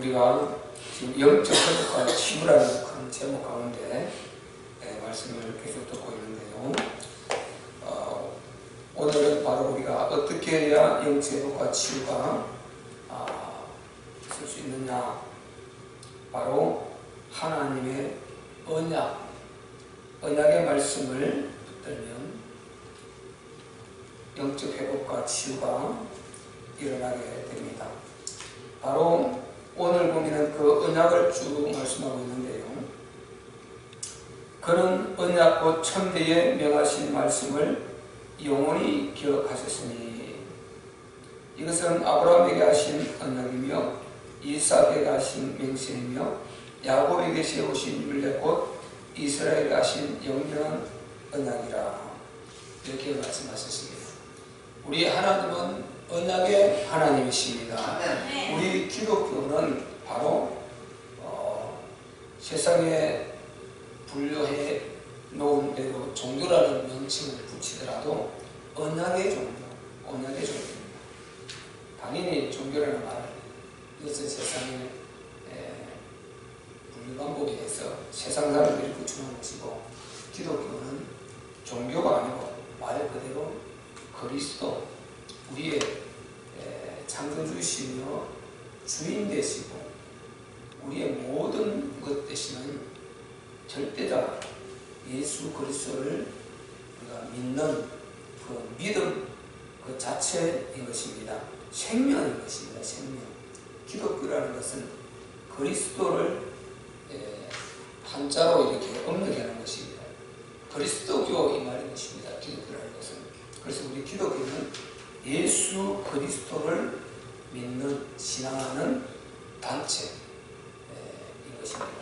우리가 지금 영적 회복과 치유라는 큰 제목 가운데 말씀을 계속 듣고 있는데요. 오늘은 바로 우리가 어떻게 해야 영적 회복과 치유가 있을 수 있느냐, 바로 하나님의 언약의 말씀을 붙들면 영적 회복과 치유가 일어나게 됩니다. 바로 오늘 보면 그 언약을 쭉 말씀하고 있는데요. 그는 언약 곧 천대에 명하신 말씀을 영원히 기억하셨으니, 이것은 아브라함에게 하신 언약이며 이삭에게 하신 맹세이며 야곱에게 세우신 율례 곧 이스라엘에게 하신 영원한 언약이라, 이렇게 말씀하셨습니다. 우리 하나님은 언약의 하나님이십니다. 우리 기독교는 바로 세상에 분류해 놓은 대로 종교라는 명칭을 붙이더라도 언약의 종교입니다. 당연히 종교라는 말을 이것은 세상에 분류 방법에 의해서 세상 사람들이 붙여놓은 것이고, 기독교는 종교가 아니고 말 그대로 그리스도, 우리의 창조주시며 주인 되시고 우리의 모든 것 되시는 절대자 예수 그리스도를 우리가 믿는 그 믿음 그 자체인 것입니다. 생명인 것입니다. 생명. 기독교라는 것은 그리스도를 한자로 이렇게 언급하는 것입니다. 그리스도교 이 말인 것입니다. 기독교라는 것은. 그래서 우리 기독교는 예수 그리스도를 믿는, 신앙하는 단체인 것입니다.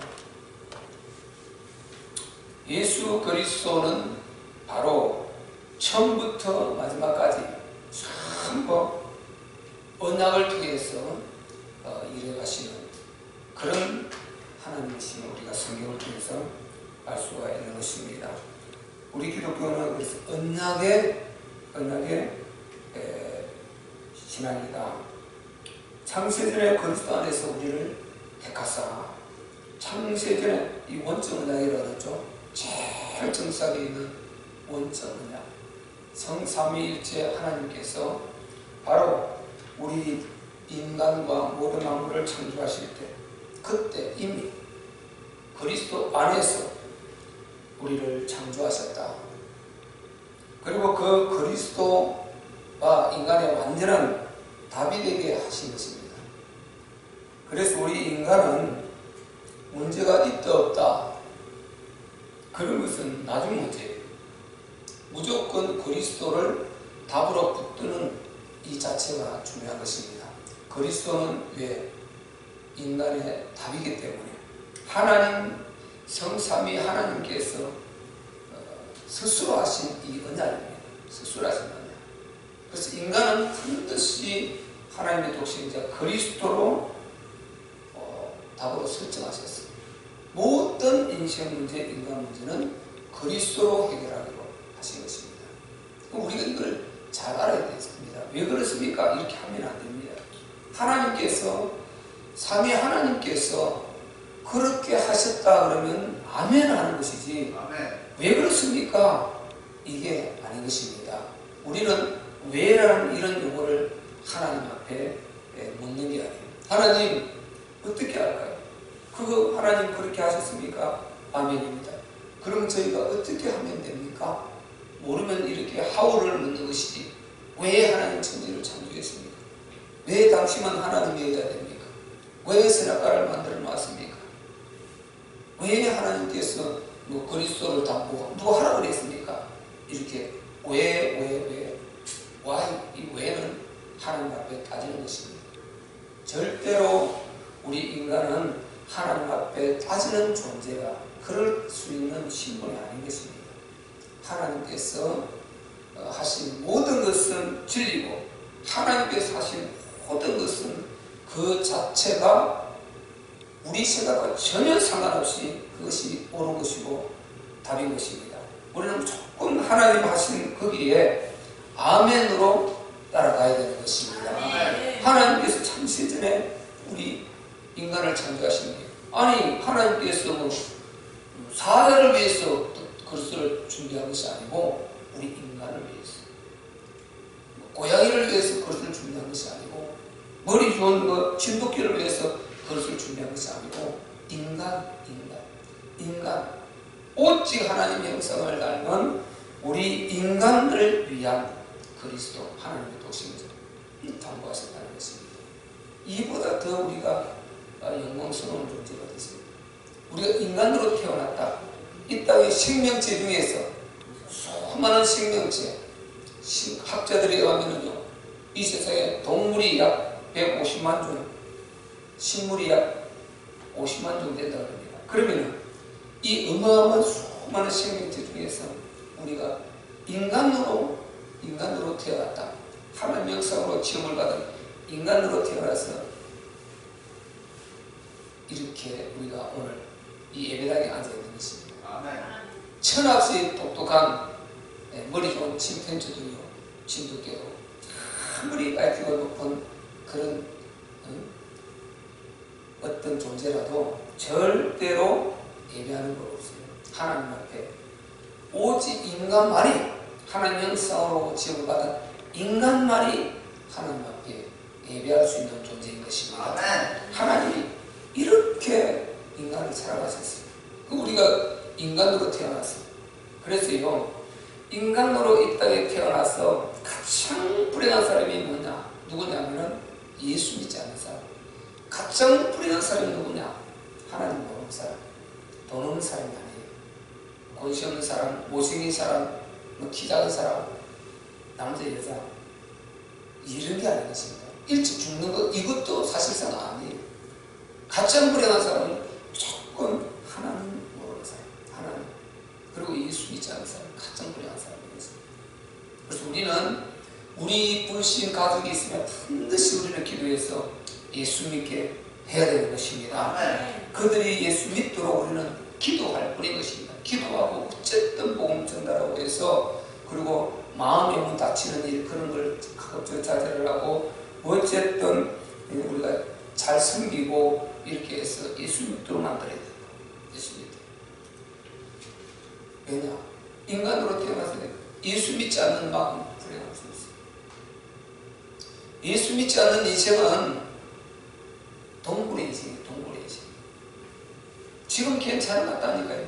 예수 그리스도는 바로 처음부터 마지막까지 전부 언약을 통해서 일해가시는 그런 하나님이심을 우리가 성경을 통해서 알 수가 있는 것입니다. 우리 기독교는 그래서 언약의 신앙이다. 창세전에 그리스도 안에서 우리를 택하사, 창세전에 이 원적 언약이라고 하죠. 제일 정석에 있는 원적 언약, 성삼위일체 하나님께서 바로 우리 인간과 모든 만물을 창조하실 때, 그때 이미 그리스도 안에서 우리를 창조하셨다. 그리고 그 그리스도와 인간의 완전한 답이 되게 하신 것입니다. 그래서 우리 인간은 문제가 있다 없다 그런 것은 나중 문제예요. 무조건 그리스도를 답으로 붙드는 이 자체가 중요한 것입니다. 그리스도는 왜? 인간의 답이기 때문에 하나님 성삼위 하나님께서 스스로 하신 이 언약입니다. 스스로 하신 언약. 그래서 인간은 반드시 하나님의 독생자 그리스도로 답으로 설정하셨습니다. 모든 인생 문제, 인간 문제는 그리스도로 해결하기로 하신 것입니다. 우리가 이걸 잘 알아야 되겠습니다. 왜 그렇습니까? 이렇게 하면 안 됩니다. 하나님께서, 삼위 하나님께서 그렇게 하셨다 그러면 아멘 하는 것이지, 아멘. 왜 그렇습니까? 이게 아닌 것입니다. 우리는 왜라는 이런 용어를 하나님 앞에 묻는 게 아니에요. 하나님 어떻게 할까요? 그거 하나님 그렇게 하셨습니까? 아멘입니다. 그럼 저희가 어떻게 하면 됩니까? 모르면 이렇게 하우를 묻는 것이지, 왜 하나님 천지를 창조했습니까? 왜 당신은 하나님이어야 됩니까? 왜 선악과를 만들어 놨습니까? 왜 하나님께서 그리스도를 담고 누가 하라고 그랬습니까? 이렇게 왜 이 왜는 하나님 앞에 따지는 것입니다. 절대로 우리 인간은 하나님 앞에 따지는 존재가 그럴 수 있는 신분이 아닌 것입니다. 하나님께서 하신 모든 것은 진리고, 하나님께서 하신 모든 것은 그 자체가 우리 생각과 전혀 상관없이 그것이 옳은 것이고 답인 것입니다. 우리는 조금 하나님 하신 거기에 아멘으로 따라가야 되는 것입니다. 하나님께서 창세전에 우리 인간을 창조하신 거예요. 아니 하나님께서 뭐 사회를 위해서 그릇을 준비한 것이 아니고 우리 인간을 위해서, 고양이를 위해서 그릇을 준비한 것이 아니고, 머리 좋은 거 진돗개를 위해서 그릇을 준비한 것이 아니고 인간 오직 하나님의 형상을 닮은 우리 인간을 위한 그리스도 하나님의 독생자 당부하셨다는 것입니다. 이보다 더 우리가 영광스러운 존재가 됐습니다. 우리가 인간으로 태어났다. 이 땅의 생명체 중에서 수많은 생명체, 학자들이 의하면요, 이 세상에 동물이 약 150만 종, 식물이 약 50만 종 된다고 합니다. 그러면 이 어마어마한 수많은 생명체 중에서 우리가 인간으로 태어났다. 하나님의 형상으로 지음을 받은 인간으로 태어나서 이렇게 우리가 오늘 이 예배당에 앉아 있는 것입니다. 천학시 똑똑한 머리 좋은 침팬지도요, 진돗개도 아무리 IQ가 높은 그런 어떤 존재라도 절대로 예배하는 것 없어요. 하나님 앞에 오직 인간만이, 하나님 형상으로 지음을 받은 인간만이 하나님 앞에 예배할 수 있는 존재인 것입니다. 하나님이 이렇게 인간을 사랑하셨어요. 우리가 인간으로 태어났어요. 그래서요, 인간으로 이 땅에 태어나서 가장 불행한 사람이 뭐냐? 누구냐면은 예수 믿지 않는 사람. 가장 불행한 사람이 누구냐? 하나님 모르는 사람. 돈 없는 사람이 아니에요. 권세 없는 사람, 못생긴 사람, 키 작은 사람, 남자, 여자, 이런 게 아닌 것입니다. 일찍 죽는 것, 이것도 사실상 아니에요. 가장 불행한 사람은 무조건 하나님 모르는 사람, 하나님, 그리고 예수 믿지 않는 사람, 가장 불행한 사람이겠습니다. 그래서 우리는 우리 불신 가족이 있으면 반드시 우리는 기도해서 예수 믿게 해야 되는 것입니다. 그들이 예수 믿도록 우리는 기도할 뿐인 것입니다. 기도하고 어쨌든 복음 전달하고 해서, 그리고 마음의 문 닫히는 일, 그런 걸 가급적 자제를 하고, 어쨌든 우리가 잘 섬기고 이렇게 해서 예수 믿도록 만들어야 된다. 예수 믿도록. 왜냐? 인간으로 태어나서 예수 믿지 않는 마음 불행할 수 있어요. 예수 믿지 않는 인생은 동굴의 인생이에요. 동굴의 인생. 지금 괜찮은 것 같다니까요.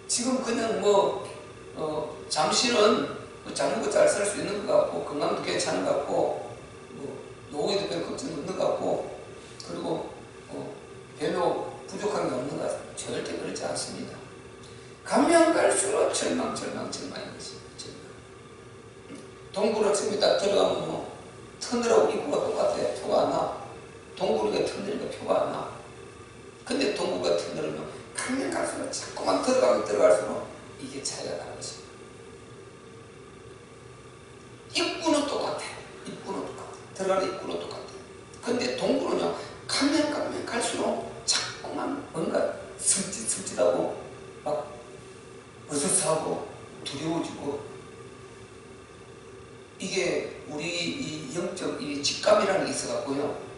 지금 그냥 잠시는 작은 거 잘 살 수 있는 것 같고, 건강도 괜찮은 것 같고, 노후에도 별 걱정이 없는 것 같고, 그리고 별로 부족한 게 없는 것 같습니다. 절대 그렇지 않습니다. 가면 갈수록 절망인 것입니다. 동굴을 처음에 딱 들어가면 터널하고 입구가 똑같아요. 표가 안 나. 동굴이가 터널이니까 표가 안 나. 근데 동굴과 터널은 가면 갈수록 자꾸만 들어갈수록 이게 차이가 나는 것입니다. 입구는 똑같아요. 입구는 똑같아요. 들어가는 입구는 똑같아요. 근데 동굴은요, 가면 갈수록 자꾸만 뭔가 섬찟하고 막 어수선하고 두려워지고, 이게 우리 이 영적 이 직감이라는 게 있어갖고요,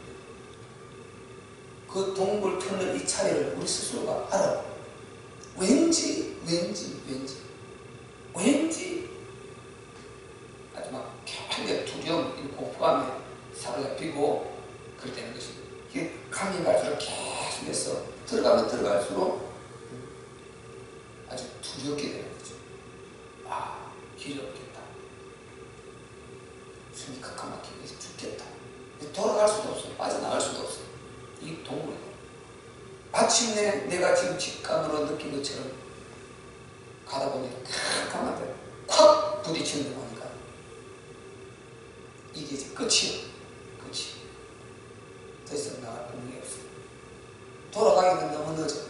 그 동굴 터널 이 차이를 우리 스스로가 알아. 왠지 아주 막 굉장히 두려움, 공포감에 사로잡히고 그렇다는 것입니다. 이게 가면 갈수록 계속해서 들어가면 들어갈수록 아주 두렵게 되는 거죠. 아, 길이 없겠다. 숨이 가까막히게 죽겠다. 돌아갈 수도 없어요. 빠져나갈 수도 없어요. 이 동굴이고. 마침내 내가 지금 직감으로 느낀 것처럼 가다 보니 캄캄한데 콱 부딪히는 거 보니까 이게 이제 끝이에요. 끝이. 더 이상 나갈 공간이 없어요. 돌아가기는 너무 늦어.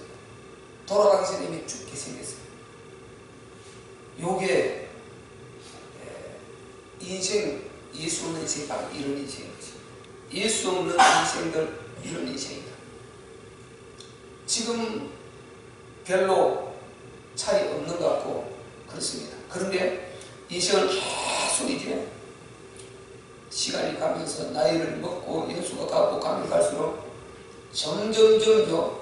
돌아가기 전에 이미 죽게 생겼어요. 요게 인생, 예수 없는 인생이 바로 이런 인생이지. 예수 없는 인생들 이런 인생이다. 지금 별로 차이 없는 것 같고 그렇습니다. 그런데 인생을 계속 이제 시간이 가면서 나이를 먹고 연수가 가고 가면 갈수록 점점점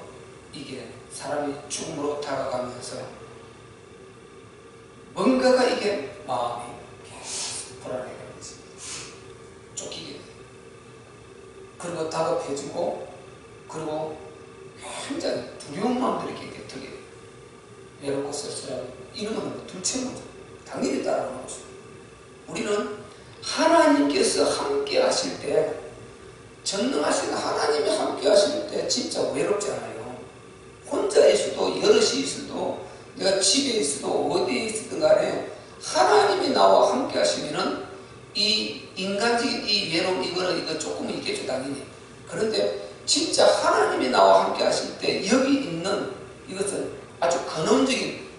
이게 사람이 죽음으로 다가가면서 뭔가가 이게 마음이 계속 불안해가는 거지. 쫓기게 돼. 그리고 다급해지고, 그리고 굉장히 두려운 마음들이 이렇게 들게 돼. 외롭고 쓸쓸하고 이런 거는 둘째 문제. 당연히 따라오는 거죠. 우리는 하나님께서 함께 하실 때, 전능하신 하나님이 함께 하실 때 진짜 외롭지 않아요. 혼자 있어도, 여럿이 있어도, 내가 집에 있어도 어디에 있었든 간에 하나님이 나와 함께 하시면은 이 인간적인 이 외로움, 이거 조금은 있겠죠, 당연히. 그런데 진짜 하나님이 나와 함께 하실 때 여기 있는 이것은 아주 근본적인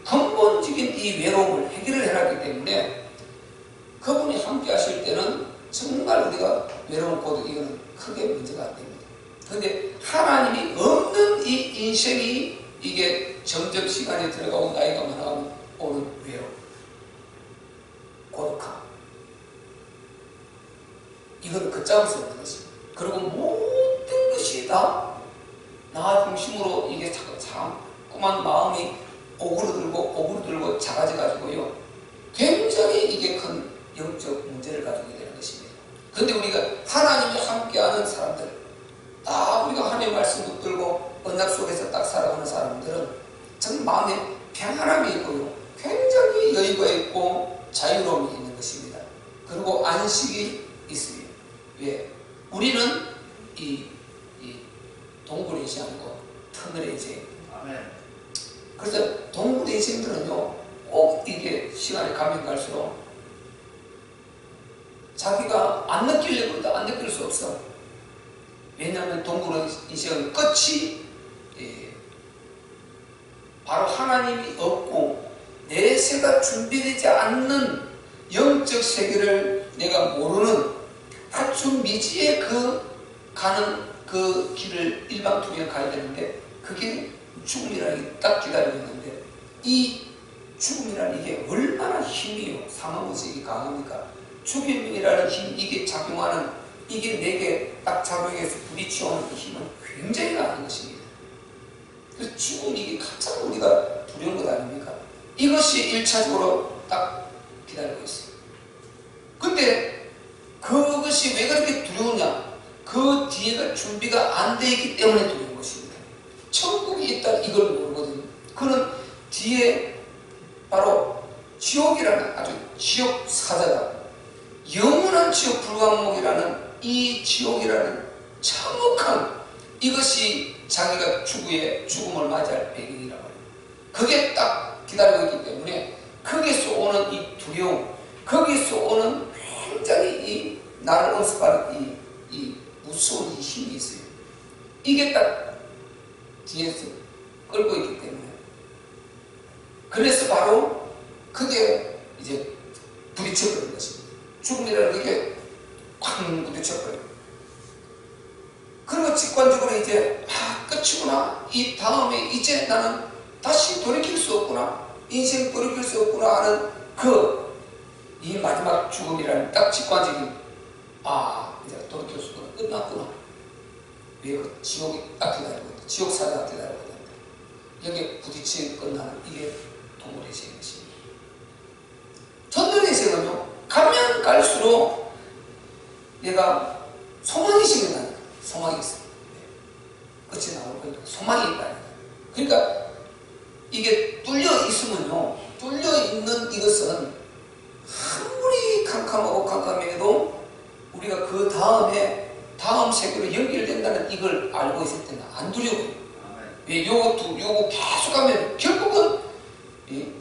이 외로움을 해결을 해놨기 때문에 그분이 함께 하실 때는 정말 우리가 외로운 고독, 이거는 크게 문제가 안 됩니다. 그런데 하나님이 없는 이 인생이 이게 점점 시간이 들어가고 나이가 많아가면 오는 외로움, 고독함, 이건 걷잡을 수 없는 것입니다. 그리고 모든 것이 다 나 중심으로 이게 자꾸만 마음이 오그러들고 작아져가지고요, 굉장히 이게 큰 영적 문제를 가지게 되는 것입니다. 그런데 우리가 하나님이 함께하는 사람들, 딱 우리가 하나님의 말씀 붙들고 언약 속에서 딱 살아가는 사람들은 정말 마음에 평안함이 있고요, 굉장히 여유가 있고 자유로움이 있는 것입니다. 그리고 안식이 있습니다. 왜? 우리는 이 동굴의 인생이고 터널의 인생. 그래서 동굴의 인생들은요, 꼭 이게 시간이 가면 갈수록 자기가 안 느끼려고 해도 안 느낄 수 없어. 왜냐하면 동굴의 인생은 끝이 바로 하나님이 없고 내세가 준비되지 않는 영적 세계를 내가 모르는 아주 미지의 가는 그 길을 일방통행 가야 되는데, 그게 죽음이라는 게 딱 기다리고 있는데, 이 죽음이라는 이게 얼마나 힘이요, 상하무색이 강합니까? 죽음이라는 힘, 이게 작용하는, 이게 내게 딱 작용해서 부딪혀오는 이 힘은 굉장히 강한 것입니다. 그래서 죽음이 이게 가장 우리가 두려운 것 아닙니까? 이것이 1차적으로 딱 기다리고 있어요. 근데 그것이 왜 그렇게 두려우냐? 그 뒤에가 준비가 안 되어 있기 때문에 두려운 것입니다. 천국이 있다, 이걸 모르거든요. 그는 뒤에 바로 지옥이라는 아주 지옥 사자가, 영원한 지옥 불광목이라는 이 지옥이라는 참혹한, 이것이 자기가 추후에 죽음을 맞이할 배경이라고 해요. 그게 딱 기다리고 있기 때문에 거기서 오는 이 두려움, 거기서 오는 굉장히 이 나를 엄습하는 이 무서운 이 힘이 있어요. 이게 딱 뒤에서 끌고 있기 때문에, 그래서 바로 그게 이제 부딪혀버리는 것입니다. 죽음이라는 게 쾅 부딪혀버려요. 그리고 직관적으로 이제 끝이구나, 이 다음에 이제 나는 다시 돌이킬 수 없구나, 인생 돌이킬 수 없구나 하는 이 마지막 죽음이라는 딱 직관적인, 이제 돌이킬 수 없구나, 끝났구나. 왜 그 지옥이 딱 기다리고 있다, 지옥 사자가 기다리고 있다. 여기에 부딪히고 끝나는 이게 동물의 생것입니다. 전능의 생은요, 가면 갈수록 얘가 소망이 생겨나니까, 소망이 있어요. 끝이 나올 거니까 소망이 있다. 그러니까 이게 뚫려 있으면요, 뚫려 있는 이것은 아무리 캄캄하고 캄캄해도 우리가 그 다음 세계로 연결된다는 이걸 알고 있을 때는 안 두려워요. 왜? 요거 계속 하면 결국은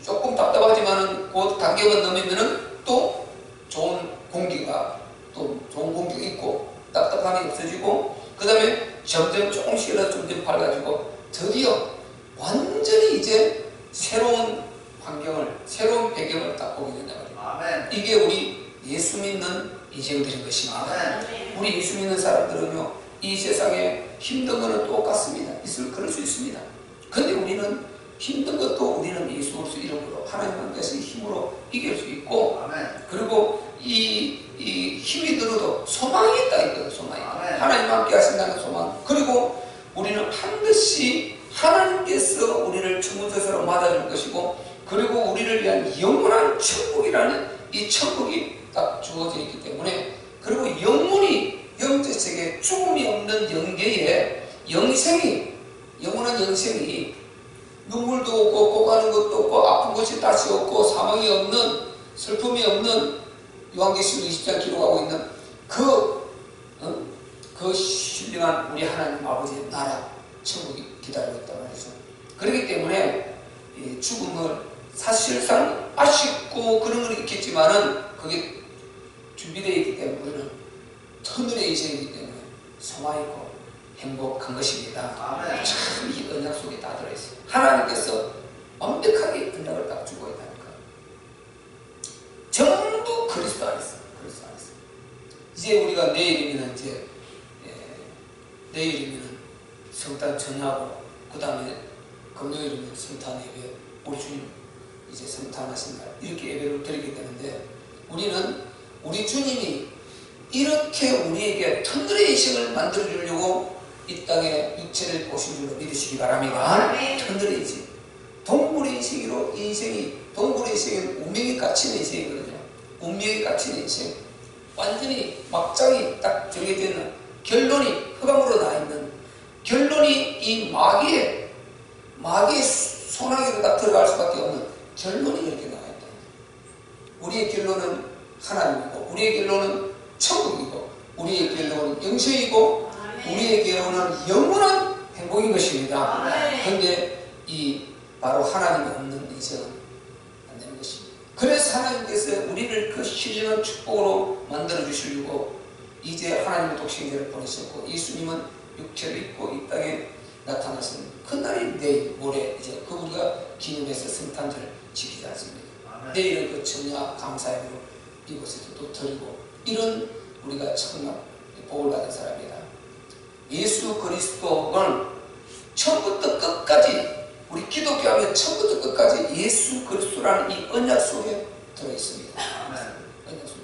조금 답답하지만은 그 단계만 넘으면은 또 좋은 공기가 있고 답답함이 없어지고, 그 다음에 점점 조금씩이라도 점점 밝아지고, 드디어 완전히 이제 새로운 환경을, 새로운 배경을 딱 보게 된다 말이에요. 이게 우리 예수 믿는 인생들인 것입니다. 우리 예수 믿는 사람들은요, 이 세상에 힘든 거는 똑같습니다. 그럴 수 있습니다. 근데 우리는 힘든 것도 우리는 예수 그리스도 이름으로 하나님께서의 힘으로 이길 수 있고, 그리고 이 힘이 들어도 소망이 있다, 이거예요. 소망이 있다. 하나님 함께 하신다는 소망. 그리고 우리는 반드시 하나님께서 우리를 천국에서 맞아줄 것이고, 그리고 우리를 위한 영원한 천국이라는 이 천국이 딱 주어져 있기 때문에, 그리고 영원히 영적세계 죽음이 없는 영계에 영생이, 영원한 영생이 눈물도 없고 고가는 것도 없고 아픈 것이 다시 없고 사망이 없는, 슬픔이 없는, 요한계시록 20장 기록하고 있는 그 신령한 우리 하나님 아버지의 나라 천국이 기다리고 있단 말이죠. 그렇기 때문에 죽음을 사실상 아쉽고 그런 건 있겠지만은 그게 준비되어 있기 때문에 우리는 터널의 이정이기 때문에 성화있고 행복한 것입니다. 참 이 언약 속에 다 들어있어요. 하나님께서 완벽하게 언약을 딱 주고 있다니까. 전부 그리스도 안에서, 그리스도 안에서. 이제 우리가 내일이면 내일이면 성탄 전하고, 그 다음에 금요일이면 성탄 예배, 우리 주님 이제 성탄하신 날 이렇게 예배를 드리게 되는데, 우리는 우리 주님이 이렇게 우리에게 터널의 인생을 만들어 주려고 이 땅에 육체를 오신 줄로 믿으시기 바랍니다. 터널의 인생, 동물의 인생으로 인생이, 동물의 인생은 운명이 갇힌 인생이거든요. 운명이 갇힌 인생, 완전히 막장이 딱 정해져 결론이 흑암으로 나 있는, 결론이 이 마귀의 소나기로 딱 들어갈 수밖에 없는 결론이 이렇게 나와 있다. 우리의 결론은 하나님이고, 우리의 결론은 천국이고, 우리의 결론은 영생이고, 우리의 결론은 영원한 행복인 것입니다. 그런데 이 바로 하나님이 없는 인생은 안 되는 것입니다. 그래서 하나님께서 우리를 그 신령한 축복으로 만들어 주시려고 이제 하나님의 독생자를 보내셨고, 예수님은 육체를 입고 이 땅에 나타나신 그날이 내일, 모레 이제 그 우리가 기념해서 성탄절을 지키지 않습니까? 내일은 그 전야 감사예로 이곳에서 또 드리고, 이런 우리가 정말 복을 받은 사람이다. 예수 그리스도는 처음부터 끝까지, 우리 기독교 하면 처음부터 끝까지 예수 그리스도라는 이 언약 속에 들어있습니다. 언약 속에.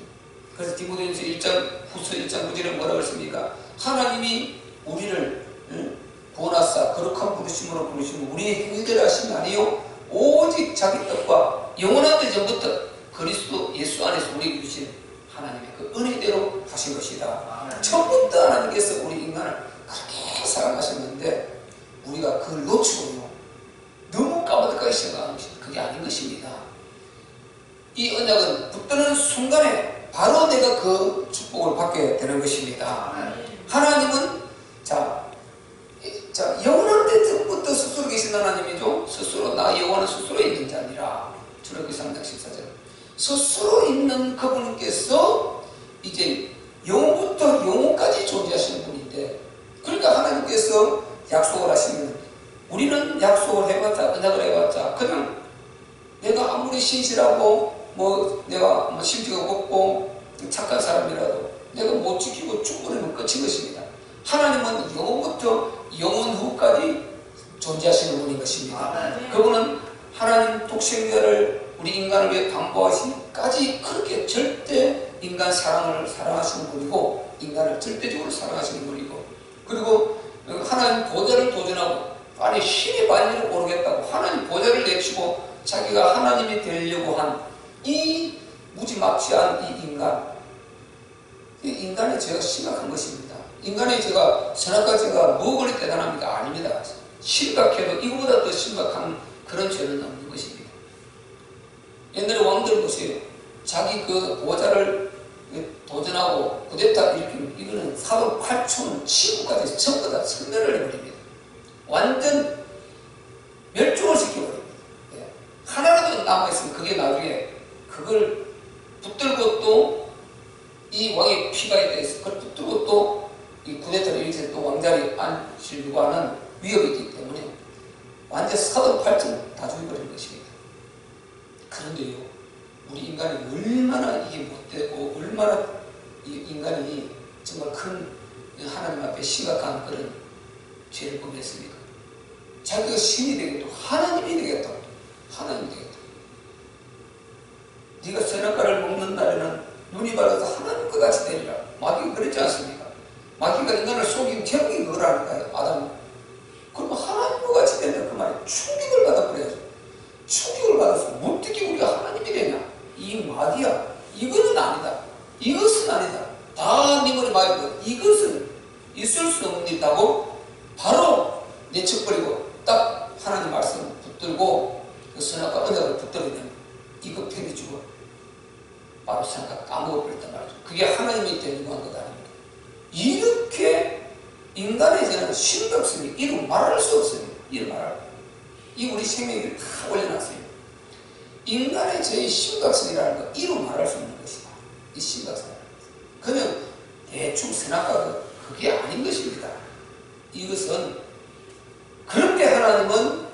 그래서 디모데전서 1장, 후서 1장 9절에 뭐라고 했습니까? 하나님이 우리를 구원하사 거룩한 부르심으로 부르시고 우리의 행위대로 하심이 아니요 오직 자기 뜻과 영원한 때 전부터 그리스도 예수 안에서 우리에게 주신 하나님의 그 은혜대로 하신 것이다. 처음부터 하나님께서 우리 인간을 그렇게 사랑하셨는데 우리가 그걸 놓치고요, 너무 까마득하게 생각하는 것이 그게 아닌 것입니다. 이 언약은 붙드는 순간에 바로 내가 그 축복을 받게 되는 것입니다. 하나님은 자 영원한 때 전부터 스스로 계신 하나님이죠. 스스로 나 여호와는 스스로 있는 자니라. 출애굽기 3장 14절. 스스로 있는 그분께서 이제 영원부터 영원까지 존재하시는 분인데, 그러니까 하나님께서 약속을 하시면 우리는 약속을 해봤자, 언약을 해봤자 그냥 내가 아무리 신실하고 내가 심지가 곱고 착한 사람이라도 내가 못 지키고 죽어버리면 끝인 것입니다. 하나님은 영원부터 영원 후까지 존재하시는 분인 것입니다. 그분은 하나님 독생자를 우리 인간을 위해 담보하시기까지 그렇게 절대 인간 사랑하시는 분이고, 인간을 절대적으로 사랑하시는 분이고, 그리고 하나님 보좌를 도전하고 아니 신의 반열을 오르겠다고 하나님 보좌를 내치고 자기가 하나님이 되려고 한 이 무지막지한 이 인간의 죄가 심각한 것입니다. 인간의 죄가 선악과 죄가 뭐 그리 대단합니까? 아닙니다. 심각해도 이거보다 더 심각한 그런 죄는 없는 것입니다. 옛날에 왕들 보세요. 자기 그 보좌를 도전하고 쿠데타 일으키면 이거는 사도 8천 지구까지 전부 다 섬멸을 해버립니다. 완전 멸종을 시켜버립니다. 하나라도 남아있으면 그게 나중에 그걸 붙들고 또 이 왕의 피가 있다 그걸 붙들고 또 이 쿠데타를 일으켜서 또 왕자리 앉히려고 하는 위협이 있기 때문에 완전 사도 8천 다 죽여버리는 것입니다. 그런데요, 우리 인간이 얼마나 이게 못되고 얼마나 이 인간이 정말 큰 하나님 앞에 심각한 그런 죄를 범했습니까? 자기가 신이 되겠다, 하나님이 되겠다, 하나님이 되겠다. 네가 선악과를 먹는 날에는 눈이 밝아서 하나님과 같이 되리라. 마귀가 그랬지 않습니까? 마귀가 인간을 속인 제목이 그거라니까요. 아담. 그러면 바로 내쳐버리고 딱 하나님 말씀 붙들고 그 선악과 언약을 붙들게 되면 이거 폐기주고 바로 선악과 까먹어버렸단 말이죠. 그게 하나님이 대응한 것 아닙니다. 이렇게 인간의 저는 심각성이 이루 말할 수 없어요. 이루 말할 이 우리 생명을 다 올려놨어요. 인간의 저의 심각성이라는 거 이루 말할 수 있는 것이다. 이 심각성이라는 것. 그냥 대충 선악과가 그게 아닌 것입니다. 이것은 그런데 하나님은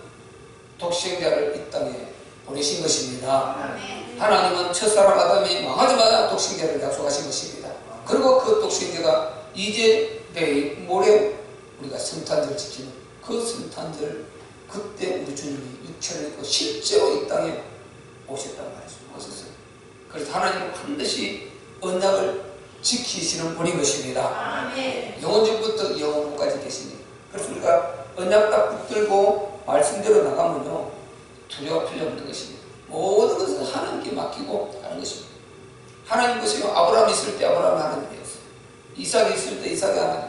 독생자를 이 땅에 보내신 것입니다. 하나님은 첫사람 아담이 망하자마자 독생자를 약속하신 것입니다. 그리고 그 독생자가 이제 내일 모레 우리가 성탄절 지키는 그 성탄절 그때 우리 주님이 육체를 입고 실제로 이 땅에 오셨단 말이죠. 오셨어요. 그래서 하나님은 반드시 언약을 지키시는 분인 것입니다. 영원전부터 영원까지 계시니 그래서 우리가 언약 딱 붙들고 말씀대로 나가면요 두려워 필요 없는 것입니다. 모든 것은 하나님께 맡기고 가는 것입니다. 하나님 보세요. 아브라함 있을 때 아브라함 하나님이었어요. 이삭이 있을 때 이삭이 하나님,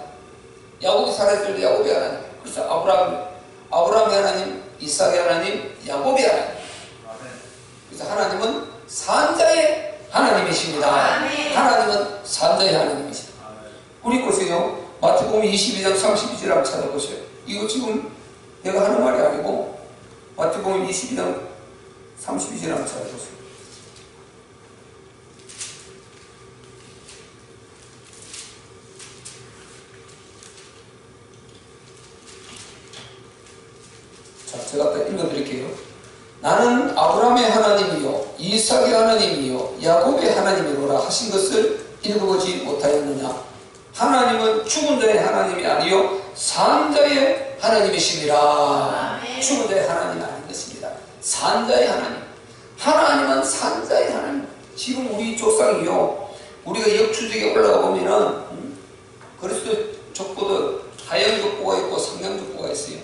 야곱이 살아있을 때 야곱이 하나님. 그래서 아브라함이 하나님, 이삭이 하나님, 야곱이 하나님. 그래서 하나님은 산자의 하나님이십니다. 하나님은 산자의 하나님이십니다. 우리 보세요. 마태복음 22장 32절 한번 찾아보세요. 이거 지금 내가 하는 말이 아니고 마태복음 22장 32절 한번 찾아보세요. 자, 제가 또 읽어드릴게요. 나는 아브라함의 하나님이요 이삭의 하나님이요 야곱의 하나님이로라 하신 것을 읽어보지 못하였느냐. 하나님은 죽은 자의 하나님이 아니요 산 자의 하나님이십니다. 죽은 자의 하나님이 아닌 것입니다. 산 자의 하나님. 하나님은 산 자의 하나님. 지금 우리 조상이요 우리가 역추적에 올라가 보면은 그리스도 족보도 하얀 족보가 있고 상냥 족보가 있어요.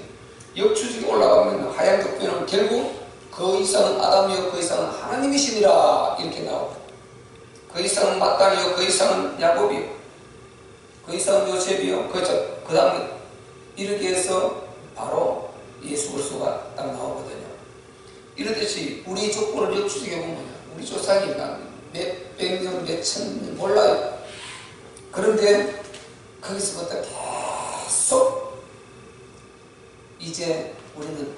역추적에 올라가면 하얀 족보는 결국 그 이상은 아담이요 그 이상은 하나님이시니라 이렇게 나오고 그 이상은 마땅이요 그 이상은 야곱이요 그 이상은 요셉이요 그 다음에 이렇게 해서 바로 예수 그리스도가 딱 나오거든요. 이렇듯이 우리 족보를 역추적해 보면 우리 조상이 몇백 년, 몇천 년 몰라요. 그런데 거기서부터 계속 이제 우리는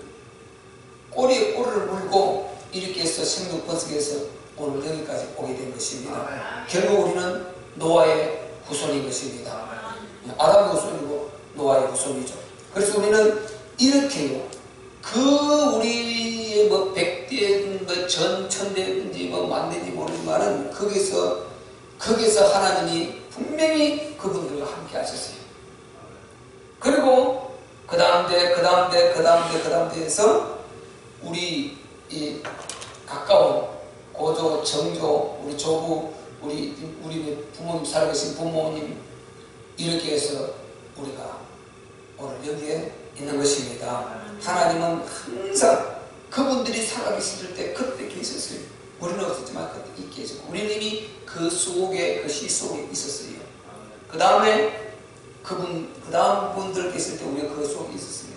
꼬리에 꼬리를 물고 이렇게 해서 생육번성에서 오늘 여기까지 오게 된 것입니다. 결국 우리는 노아의 후손인 것입니다. 아담의 후손이고 노아의 후손이죠. 그래서 우리는 이렇게요. 그 우리의 뭐 100대든 뭐 전천대든지 뭐 만대인지 모르지만은 거기서 하나님이 분명히 그분들과 함께 하셨어요. 그리고 그 다음 대에서 우리 이 가까운 고조, 정조, 우리 조부, 우리 부모님 살아계신 부모님 이렇게 해서 우리가 오늘 여기에 있는 것입니다. 하나님은 항상 그분들이 살아계실 때 그때 계셨어요. 우리는 없었지만 그때 있게 해주고 우리는 이미 그 속에 그 시 속에 있었어요. 그 다음에 그 다음 분들 계실 때 우리가 그 속에 있었어요.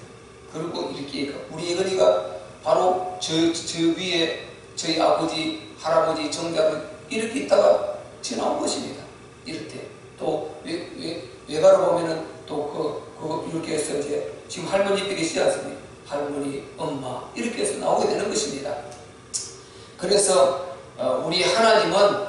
그리고 이렇게 우리 예건이가 바로 저 위에 저희 아버지, 할아버지, 정자를 이렇게 있다가 지나온 것입니다. 이렇게 또 외가로 보면은 또 이렇게 해서 이제 지금 할머니들이 있지 않습니까? 할머니, 엄마 이렇게 해서 나오게 되는 것입니다. 그래서 우리 하나님은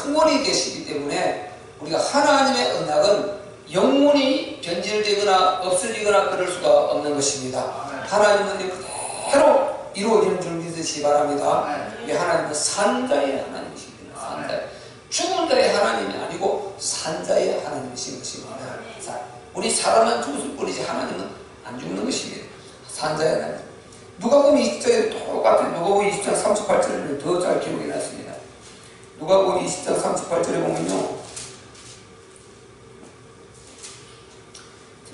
영원히 계시기 때문에 우리가 하나님의 언약은 영원히 변질되거나 없어지거나 그럴 수가 없는 것입니다. 하나님은 그대로 이루어지는 줄 믿으시기 바랍니다. 하나님은 산자의 하나님이십니다. 산자. 죽은 자의 하나님이 아니고 산자의 하나님이신 것입니다. 우리 사람은 죽을 뿐이지 하나님은 안 죽는 것입니다. 산자의 하나님. 누가복음 20장에 똑같은 누가복음 20장 38절에는 더 잘 기록해 놨습니다. 누가복음 20장 38절에 보면요.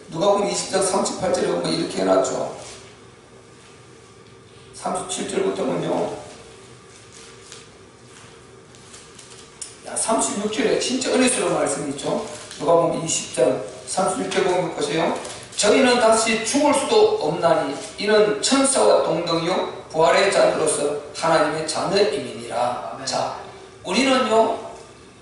누가복음 20장 38절에 보면 이렇게 해놨죠. 37절부터는요. 36절에 진짜 은혜스러운 말씀이 있죠. 누가복음 20장 36절 보면 보세요. 저희는 다시 죽을 수도 없나니 이는 천사와 동등이요 부활의 자녀로서 하나님의 자녀임이니라. 자, 우리는요,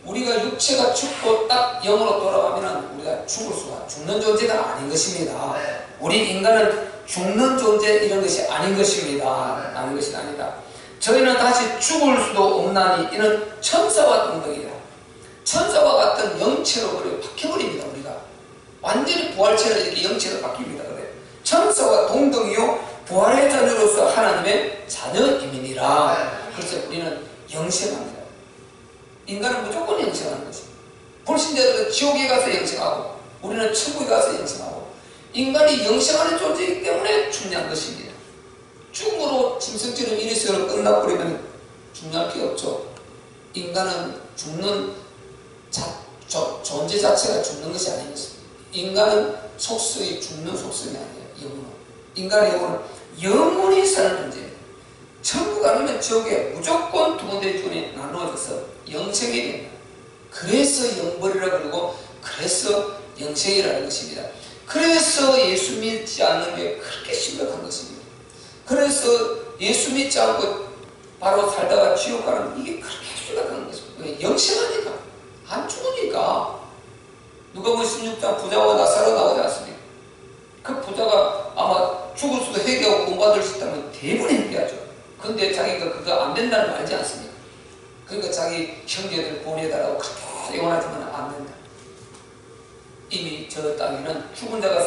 우리가 육체가 죽고 딱 영으로 돌아가면 우리가 죽는 존재가 아닌 것입니다. 우리 인간은 죽는 존재 이런 것이 아닌 것입니다. 아닌 것이 아니다. 저희는 다시 죽을 수도 없나니 이는 천사와 동등이라. 천사와 같은 영체로 그래 바뀌어버립니다. 우리가 완전히 부활체로 이렇게 영체로 바뀝니다. 그래. 천사와 동등이요 부활의 자녀로서 하나님의 자녀임이니라. 그래서 우리는 영생합니다. 인간은 무조건 영생하는 것입니다. 불신자들은 지옥에 가서 영생하고 우리는 천국에 가서 영생하고, 인간이 영생하는 존재이기 때문에 중요한 것입니다. 죽음으로 짐승처럼 일회성으로 끝나버리면 중요할 게 없죠. 인간은 죽는 존재 자체가 죽는 것이 아닌 것입니다. 인간은 속성이 죽는 속성이 아니에요. 영혼은. 인간의 영혼은 영원히 사는 존재예요. 천국 아니면 지옥에 무조건 두 군데 중에 나누어져서 영생이 된다. 그래서 영벌이라 그러고 그래서 영생이라는 것입니다. 그래서 예수 믿지 않는 게 그렇게 심각한 것입니다. 그래서 예수 믿지 않고 바로 살다가 지옥 가는 이게 그렇게 심각한 것입니다. 왜? 영생하니까. 안 죽으니까. 누가복음 16장 부자와 나사로 나오지 않습니까? 그 부자가 아마 죽을 수도 회개하고 구원받을 수 있다면 대부분 회개하죠. 근데 자기가 그거 안 된다는 걸 알지 않습니까? 그러니까 자기 형제들 보내달라고 그렇게 영원하지만 안 된다. 이미 저 땅에는 죽은 자가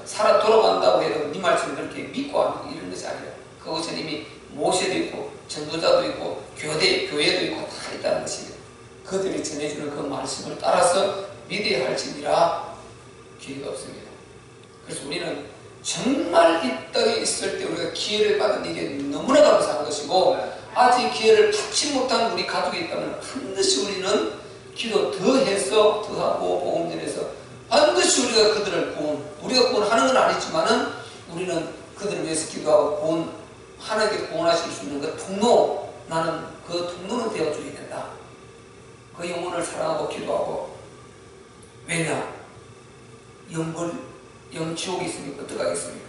살아 돌아간다고 해도 네 말씀 그렇게 믿고 안 믿고 이런 것이 아니라 그것은 이미 모세도 있고 전도자도 있고 교회도 있고 다 있다는 것입니다. 그들이 전해주는 그 말씀을 따라서 믿어야 할지니라 기회가 없습니다. 그래서 우리는 정말 이 땅에 있을 때 우리가 기회를 받은 일에 너무나 감사한 것이고, 아직 기회를 받지 못한 우리 가족이 있다면 반드시 우리는 기도 더해서 더하고 복음 전해서 반드시 우리가 그들을 우리가 구원하는 건 아니지만은 우리는 그들을 위해서 기도하고 하나님께 구원하실 수 있는 그 통로, 나는 그 통로는 되어줘야 된다. 그 영혼을 사랑하고 기도하고. 왜냐? 영지옥이 있으니까 어떡하겠습니까?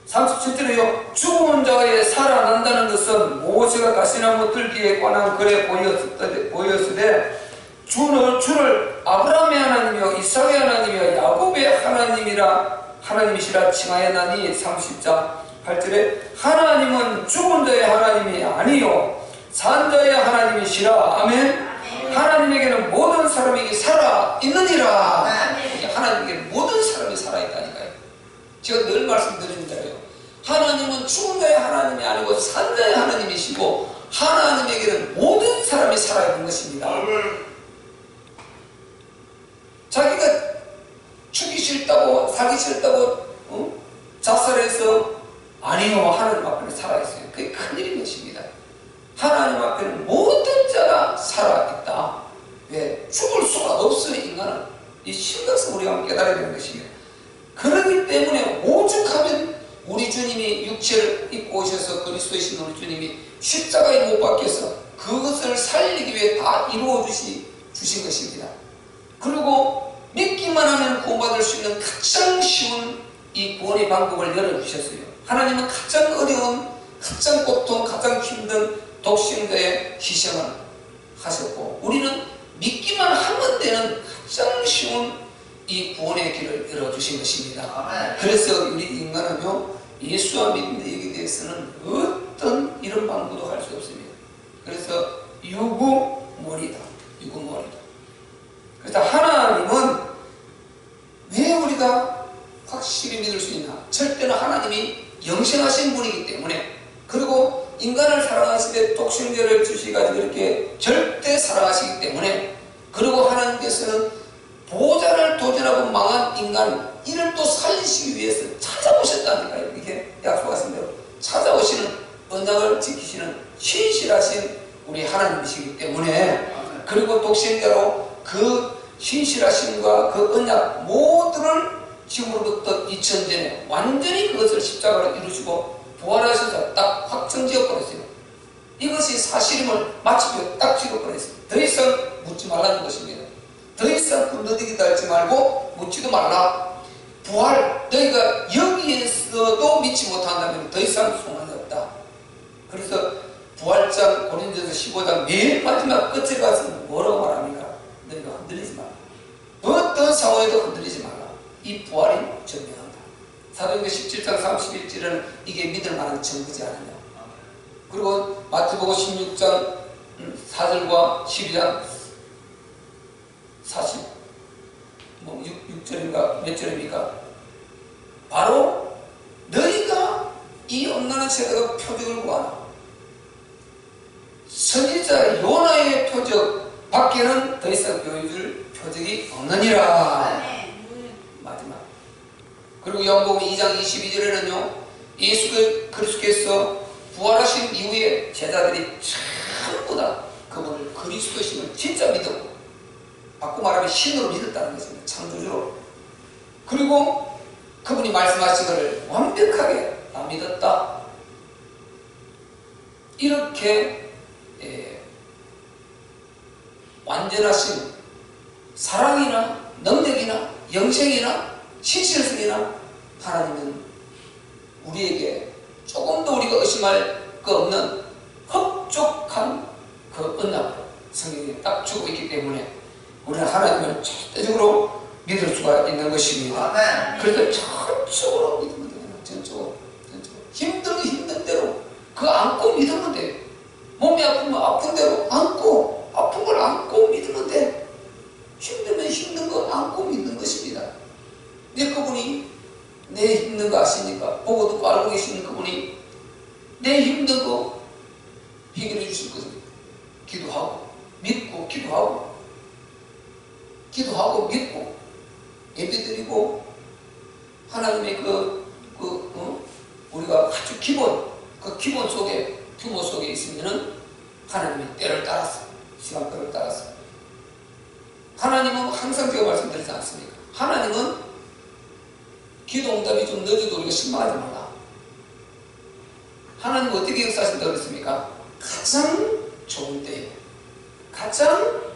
37절에요. 죽은 자의 살아난다는 것은 모세가 가시나무 들기에 관한 글에 보였으되 주를 아브라함의 하나님이요 이삭의 하나님이요 야곱의 하나님이시라 칭하였나니 30장 8절에 하나님은 죽은 자의 하나님이 아니요 산 자의 하나님이시라. 아멘. 하나님에게는 모든 사람에게 살아있느니라. 하나님에게 모든 사람이 살아있다니까요. 제가 늘 말씀드리는 대로요. 하나님은 죽은 자의 하나님이 아니고 산 자의 하나님이시고 하나님에게는 모든 사람이 살아있는 것입니다. 자기가 죽기 싫다고 살기 싫다고 자살해서 아니요 하나님 앞에는 살아있어요. 그게 큰일인 것입니다. 하나님 앞에는 모든 자가 살아있다. 왜? 죽을 수가 없어요. 인간은. 이 심각성 우리가 깨달아야 되는 것입니다. 그렇기 때문에 오죽하면 우리 주님이 육체를 입고 오셔서 그리스도이신 우리 주님이 십자가에 못 박혀서 그것을 살리기 위해 다 이루어 주신 것입니다. 그리고 믿기만 하면 구원받을 수 있는 가장 쉬운 이 구원의 방법을 열어주셨어요. 하나님은 가장 어려운, 가장 고통, 가장 힘든 독생자의 희생을 하셨고, 우리는 믿기만 하면 되는 가장 쉬운 이 구원의 길을 열어주신 것입니다. 그래서 우리 인간은요, 예수와 믿는 여기에 대해서는 어떤 이런 방법도 할 수 없습니다. 그래서 유구몰이다. 그래서 하나님은 왜 우리가 확실히 믿을 수 있나? 절대로 하나님이 영생하신 분이기 때문에, 그리고 인간을 사랑하시되 독생자를 주시가지고 이렇게 절대 사랑하시기 때문에, 그리고 하나님께서는 보호자를 도전하고 망한 인간 이를 또 살리시기 위해서 찾아오셨다니까요. 이렇게 약속하신 대로 찾아오시는 언약을 지키시는 신실하신 우리 하나님이시기 때문에, 그리고 독생자로 그 신실하심과 그 언약 모두를 지금으로부터 2000전에 완전히 그것을 십자가로 이루시고 부활하셔서 딱 확정지어버렸어요. 이것이 사실임을 마치고 딱 찍어버렸어요. 더 이상 묻지 말라는 것입니다. 더 더 이상 군더더기도 하지 말고 묻지도 말라. 부활, 너희가 여기에서도 믿지 못한다면 더 이상 소망이 없다. 그래서 부활장 고린도전서 15장 맨 마지막 끝에 가서 뭐라고 말합니까? 너희가 흔들리지 말라. 어떤 상황에도 흔들리지 말라. 이 부활이 증명한다. 사도행전 17장 31절은 이게 믿을 만한 증거지 않느냐. 그리고 마태복음 16장 4절과 12장 6절인가 몇 절입니까? 바로 너희가 이 엄난한 세대가 표적을 구하나 선지자 요나의 표적 밖에는 더 이상 보여줄 표적이 없느니라. 마지막. 그리고 요한복음 2장 22절에는요 예수 그리스도께서 부활하신 이후에 제자들이 전부 다 그분을 그리스도심을 진짜 믿었고, 바꿔 말하면 신으로 믿었다는 것입니다. 창조주로. 그리고 그분이 말씀하신 것을 완벽하게 다 믿었다. 이렇게 완전하신 사랑이나 능력이나 영생이나 신실성이나 하나님은 우리에게 조금도 우리가 의심할 거 없는 흡족한 그 언약을 성경에 딱 주고 있기 때문에 우리는 하나님을 절대적으로 믿을 수가 있는 것입니다. 그래서 전적으로 믿으면 돼요. 전적으로. 힘든 대로 그 안고 믿으면 돼. 몸이 아프면 아픈 대로 안고, 아픈 걸 안고 믿으면 돼. 힘들면 힘든 거 안고 믿는 것입니다. 내 그분이 내 힘든 거 아시니까, 보고 듣고 알고 계시는 그분이 내 힘든 거 해결해 주실 것입니다. 기도하고 믿고 기도하고 믿고 예배드리고 하나님의 우리가 아주 그 기본 속에 규모 속에 있으면은 하나님의 때를 따라서 시간표를 따라서 하나님은 항상 제가 말씀드리지 않습니까? 하나님은 기도 응답이 좀 늦어도 우리가 실망하지 말라. 하나님은 어떻게 역사하신다고 그랬습니까? 가장 좋은 때에 가장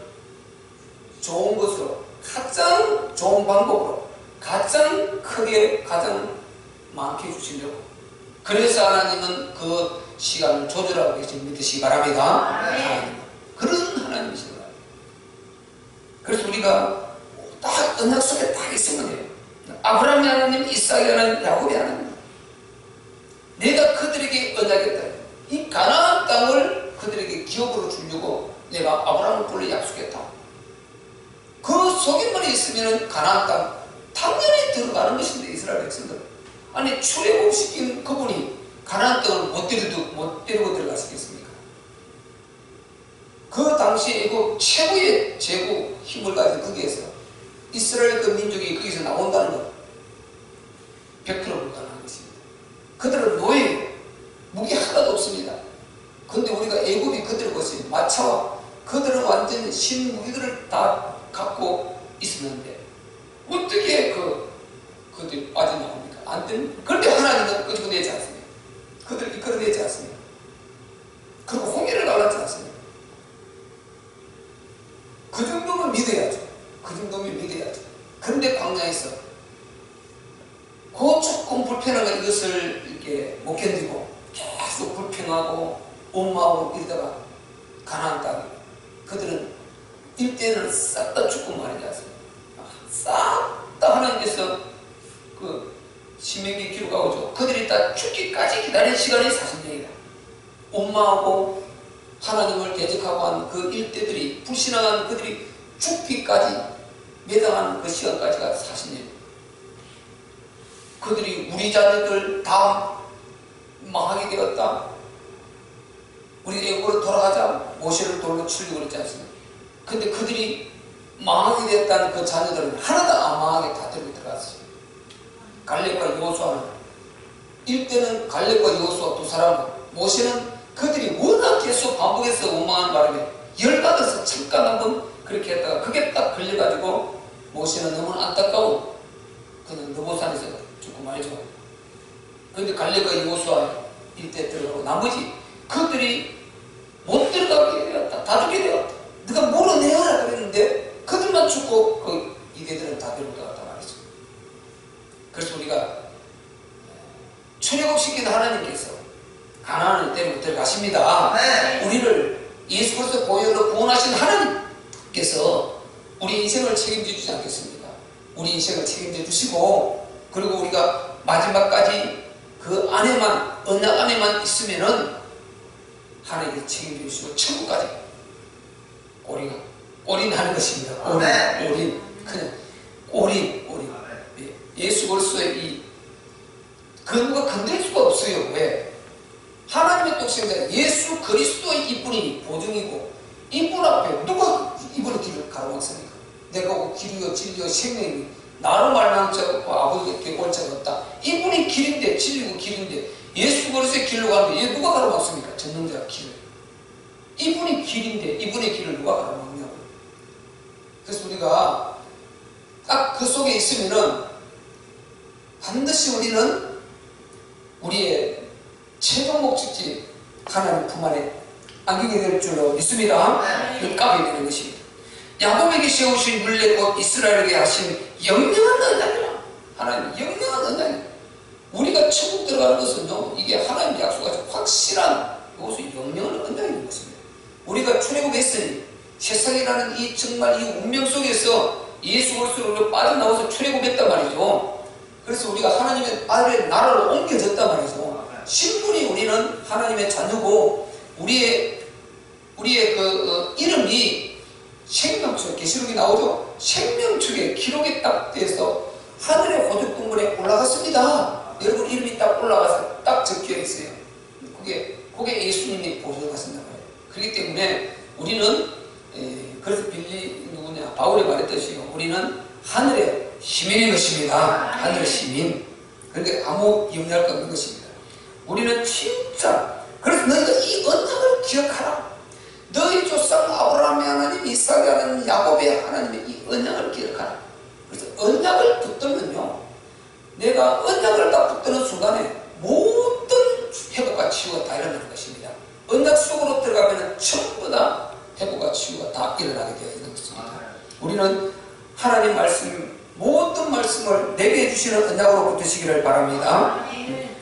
좋은 것으로 가장 좋은 방법으로 가장 크게 가장 많게 주시려고. 그래서 하나님은 그 시간을 조절하고 계신 믿으시기 바랍니다. 하나님. 그런 하나님이신 거예요. 그래서 우리가 딱 언약 속에 딱 있으면 돼요. 아브라함의 하나님, 이삭의 하나님, 야곱의 하나님. 내가 그들에게 언약했다. 이 가나안 땅을 그들에게 기업으로 주려고 내가 아브라함을 불러 약속했다. 그 속에만 있으면 가나안 땅 당연히 들어가는 것인데, 이스라엘 백성들. 아니 출애굽시킨 그분이 가나안 땅을 못 데리고 들어갔겠습니까? 그 당시에 애국 최고의 제국 힘을 가진 거기에서 이스라엘 그 민족이 거기서 나온다는 것 100% 불가능한 것입니다. 그들은 노예예요. 무기 하나도 없습니다. 근데 우리가 애굽이 그들 것이 마차와 그들은 완전히 신무기들을 다 갖고 있었는데 어떻게 그들이 빠져나옵니까? 안 됩니다. 그런데 하나님은 끄집어내지 않습니다. 그들을 이끌어내지 않습니다. 그리고 홍해를 갈랐지 않습니다. 그 정도면 믿어야죠. 그 정도면 믿어야죠. 그런데 광야에서 그 조금 불편한 거 이것을 이렇게 못 견디고 계속 불평하고 원망하고 이러다가 가나안 땅에 그들은 일대는 싹 다 죽고 말이지 않습니까? 싹 다 하나님께서 그 신명기 기록하고 줘. 그들이 다 죽기까지 기다린 시간이 40년이다. 원망하고 하나님을 대적하고 한 그 일대들이 불신앙한 그들이 죽기까지 매당한 그 시간까지가 40년. 그들이 우리 자녀들 다 망하게 되었다. 우리 애국으로 돌아가자. 모세를 돌로 치려고 그랬지 않습니까? 근데 그들이 망하게 되었다는 그 자녀들은 하나도 안 망하게 다 들고 들어갔어요. 갈렙과 여호수아는 일대는 갈렙과 여호수아 두 사람은 모세는 그들이 워낙 계속 반복해서 원망하는 바람에 열받아서 잠깐 한번 그렇게 했다가 그게 딱 걸려가지고 모세는 너무 안타까운 그는 느보산에서 죽고 말죠. 그런데 갈렙과 여호수아 일대 들어가고 나머지 그들이 못 들어가게 되었다. 다 죽게 되었다. 네가 몰아내어라 그랬는데 그들만 얼마나 죽고 그 이대들은 다 데리고 들어갔단 말이죠. 그래서 우리가 출애굽시킨 하나님께서 가나안을 데리고 들어가십니다. 우리를 예수 그리스도 보혈로 구원하신 하나님께서 우리 인생을 책임져 주지 않겠습니까? 우리 인생을 책임져 주시고, 그리고 우리가 마지막까지 그 안에만, 언약 안에만 있으면은 하나님께 책임져 주시고 천국까지 올인하는 것입니다. 올인. 그냥 올인. 예수 그리스도의 그 누가 건드릴 수가 없어요. 왜? 하나님의 독생자 예수 그리스도의 이분이 보증이고, 이분 앞에 누가 이분의 길을 가로막습니까? 내가 길이요 진리요 생명이 나로 말미암아 자고 아버지께 올 자가 없다. 이분이 길인데, 진리고 길인데, 예수 그리스도의 길로 가는데 얘 누가 가로막습니까? 전능자가 길을. 이분이 길인데 이분의 길을 누가 가로막냐고. 그래서 우리가 딱 그 속에 있으면은 반드시 우리는 우리의 최종 목적지 하나님 품 안에 안기게 될 줄로 믿습니다. 까게 되는 것입니다. 야곱에게 세우신 율례 곧 이스라엘에게 하신 영영한 언약이라. 하나님 영영한 언약이라. 우리가 천국 들어가는 것은요, 이게 하나님의 약속하신 확실한 이것은 영영한 언약인 것입니다. 우리가 출애굽했으니 세상이라는 이 정말 이 운명 속에서 예수 그리스도로 빠져나와서 출애굽했단 말이죠. 그래서 우리가 하나님의 아들의 나라로 옮겨졌단 말이죠. 신분이 우리는 하나님의 자녀고, 우리의 그 이름이 생명책, 계시록이 나오죠. 생명책에 기록이 딱 돼서 하늘의 호적동굴에 올라갔습니다. 여러분 이름이 딱 올라가서 딱 적혀 있어요. 그게 예수님이 보존하신단 말이에요. 그렇기 때문에 우리는 그래서 바울이 말했듯이요, 우리는 하늘의 시민인 것입니다. 하늘의 시민. 그러니까 아무 염려할 거 없는 것입니다. 우리는 진짜, 그래서 너희가 이 언약을 기억하라. 너희 조상 아브라함의 하나님, 이삭의 하나님, 야곱의 하나님의 이 언약을 기억하라. 그래서 언약을 붙들면요, 내가 언약을 딱 붙드는 순간에 모든 회복과 치유가 다 일어나는 것입니다. 언약 속으로 들어가면 전부 다 회복과 치유가 다 일어나게 되어 있는 것입니다. 우리는 하나님 말씀, 모든 말씀을 내게 해주시는 언약으로 붙으시기를 바랍니다.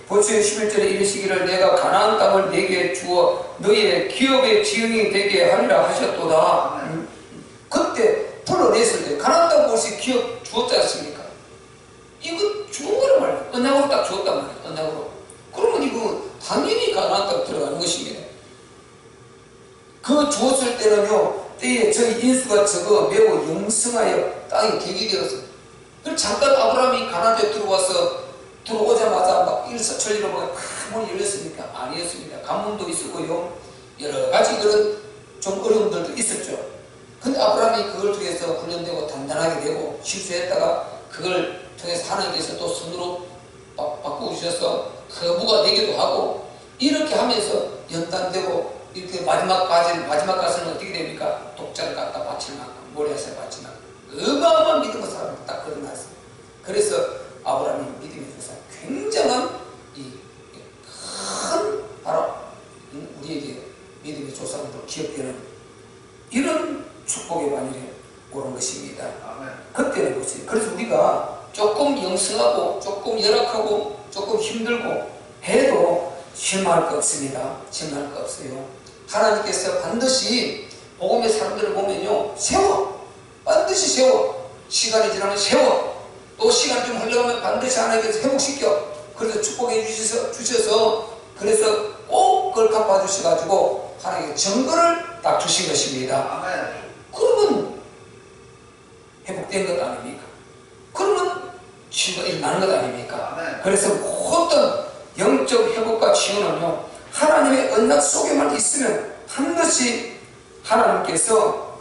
보초의 11절에 이르시기를 내가 가나안 땅을 내게 주어 너희의 기업의 지형이 되게 하리라 하셨도다. 그때 불러냈을 때 가나안 땅 무엇이 기업 주었지 않습니까? 이거 주은 거란 말이에요. 언약으로 딱 주었단 말이에요. 언약으로. 그러면 이거 당연히 가나안 땅 들어가는 것입니다. 그 주었을 때는요, 때에 저희 인수가 적어 매우 영성하여 땅이 개기 되었어요. 그래서 잠깐 아브라함이 가나안 땅에 들어오자마자 막 일사천리로 막 문이 열렸습니까? 아니었습니다. 관문도 있었고요, 여러 가지 그런 좀 어려움들도 있었죠. 근데 아브라함이 그걸 통해서 훈련되고 단단하게 되고 실수했다가 그걸 통해서 하나님께서 또 손으로 바꾸셔서 거부가 되기도 하고, 이렇게 하면서 연단되고, 이렇게 마지막까지는 어떻게 됩니까? 독자를 갖다 바칠 만큼, 모리아스에 바칠 만큼 어마어마한 믿음의 사람을 딱 거듭났어요. 그래서 아브라함이 믿음의 조사, 굉장한 큰 바로 우리에게 믿음의 조상으로 기억되는 이런 축복의 반열에 오른 것입니다. 그때는 그렇지. 그래서 우리가 조금 영성하고 조금 열악하고 조금 힘들고 해도 실망할 거 없습니다. 실망할 거 없어요. 하나님께서 반드시 복음의 사람들을 보면요, 세워. 반드시 세워. 시간이 지나면 세워. 또 시간이 좀 흘러가면 반드시 하나님께서 회복시켜. 그래서 축복해 주셔서 그래서 꼭 그걸 갚아주셔가지고 하나님께 증거를 딱 주신 것입니다. 그러면 회복된 것 아닙니까? 그러면 치유가 일어나는 것 아닙니까? 그래서 모든 영적 회복과 치유는요, 하나님의 언약 속에만 있으면 반드시 하나님께서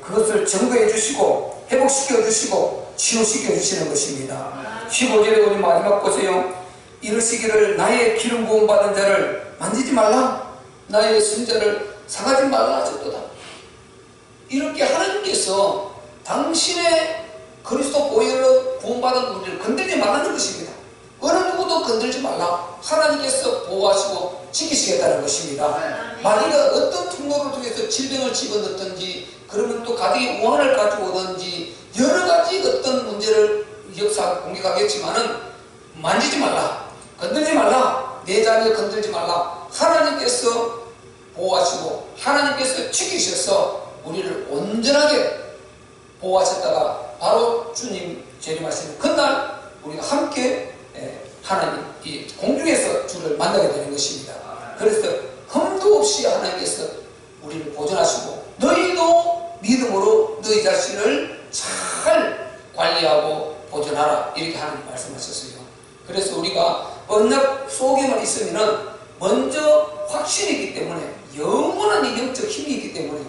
그것을 증거해 주시고 회복시켜 주시고 치유시켜 주시는 것입니다. 15절에 우리 마지막 보세요. 이르시기를 나의 기름 부음 받은 자를 만지지 말라, 나의 선자를 상하지 말라 하셨도다. 이렇게 하나님께서 당신의 그리스도 보혈로 구원받은 우리를 건들지 말라는 것입니다. 어느 누구도 건들지 말라. 하나님께서 보호하시고 지키시겠다는 것입니다. 마귀가 어떤 통로를 통해서 질병을 집어넣든지 그러면 또 가족이 우환을 가지고 오든지 여러 가지 어떤 문제를 역사 공격하겠지만은 만지지 말라, 건들지 말라, 내 자녀 건들지 말라. 하나님께서 보호하시고 하나님께서 지키셔서 우리를 온전하게 보호하셨다가 바로 주님 재림하시는 그날 우리가 함께 하나님 이 공중에서 주를 만나게 되는 것입니다. 그래서 흠도 없이 하나님께서 우리를 보존하시고 너희도 믿음으로 너희 자신을 잘 관리하고 보존하라, 이렇게 하나님 말씀하셨어요. 그래서 우리가 언약 속에만 있으면 먼저 확신이 있기 때문에, 영원한 이 영적 힘이 있기 때문에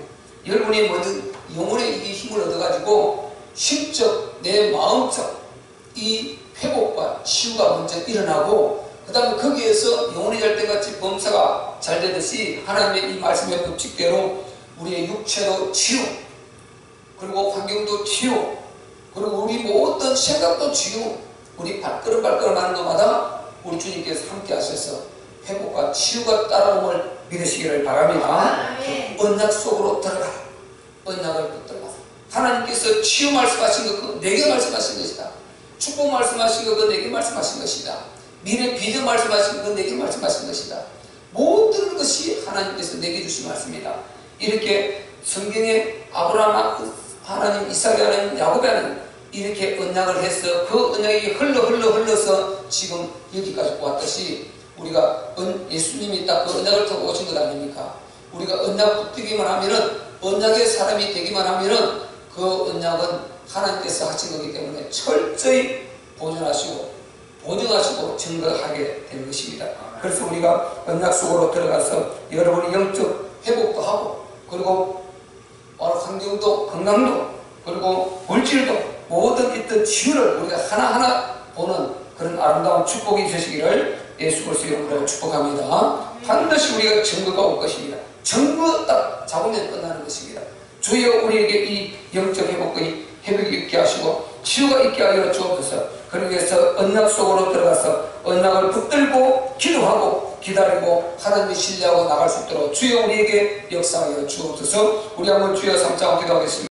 여러분이 먼저 영혼의 이 힘을 얻어가지고 심적, 내 마음적 이 회복과 치유가 먼저 일어나고, 그 다음에 거기에서 영혼이 잘 때같이 범사가 잘 되듯이 하나님의 이 말씀의 법칙대로 우리의 육체도 치유, 그리고 환경도 치유, 그리고 우리 모든 생각도 치유, 우리 발걸음 하는 것마다 우리 주님께서 함께 하셔서 회복과 치유가 따라옴을 믿으시기를 바랍니다. 언약 속으로 들어가라. 언약을 붙들어라. 하나님께서 치유 말씀하신 것 그거 내게 말씀하신 것이다. 축복 말씀하신 것 그거 내게 말씀하신 것이다. 미래 비전 말씀하신 것 그거 내게 말씀하신 것이다. 모든 것이 하나님께서 내게 주신 말씀이다. 이렇게 성경에 아브라함 하나님, 이삭이 하나님, 야곱이 하나님 이렇게 언약을 해서 그 언약이 흘러서 지금 여기까지 왔듯이 우리가 예수님이 딱 그 언약을 타고 오신 것 아닙니까? 우리가 언약 붙들기만 하면은, 언약의 사람이 되기만 하면은 그 언약은 하나님께서 하신 거기 때문에 철저히 보존하시고 증거하게 되는 것입니다. 그래서 우리가 언약 속으로 들어가서 여러분의 영적 회복도 하고, 그리고 환경도, 건강도, 그리고 물질도 모든 있던 치유를 우리가 하나하나 보는 그런 아름다운 축복이 있으시기를 예수 그리스도의 이름으로 축복합니다. 반드시 우리가 증거가 올 것입니다. 증거 딱 잡으면 끝나는 것입니다. 주여 우리에게 이 영적 회복이 있게 하시고 치유가 있게 하여 주옵소서. 그러기 위해서 언약 속으로 들어가서 언약을 붙들고 기도하고 기다리고 하나님의 신뢰하고 나갈 수 있도록 주여 우리에게 역사하여 주옵소서. 우리 한번 주여 삼자하고 기도하겠습니다.